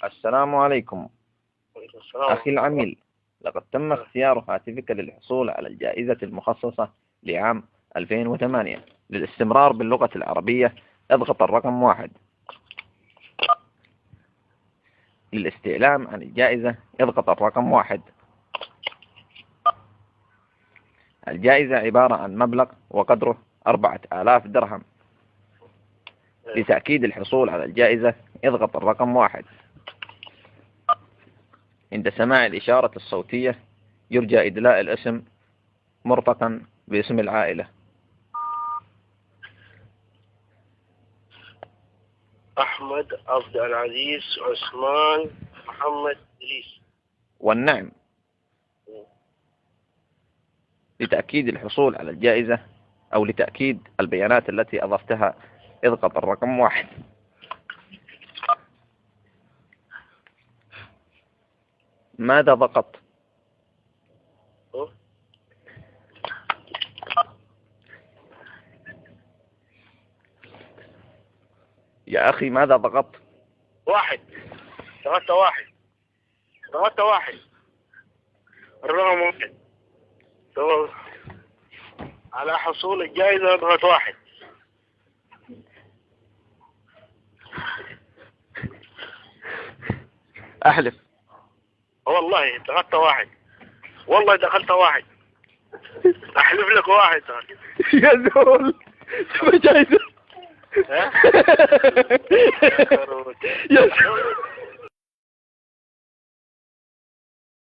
السلام عليكم. وعليكم السلام. أخي العميل، لقد تم اختيار هاتفك للحصول على الجائزة المخصصة لعام 2008 للاستمرار باللغة العربية. اضغط الرقم 1. للاستعلام عن الجائزة اضغط الرقم 1. الجائزة عبارة عن مبلغ وقدره 4000 درهم. لتأكيد الحصول على الجائزة اضغط الرقم 1. عند سماع الإشارة الصوتية يرجى إدلاء الاسم مرتقا باسم العائلة. أحمد عبد العزيز عثمان محمد إدريس. والنعم. لتأكيد الحصول على الجائزة أو لتأكيد البيانات التي أضفتها اضغط الرقم 1. ماذا ضغطت؟ يا أخي ماذا ضغطت؟ 1. ضغطت 1. ضغطت 1. الرقم 1. على حصول الجائزة اضغط 1. أحلف. والله ضغطت 1. والله دخلت 1. أحلف لك 1. يا زول شو جايزة؟ ها؟ يا زول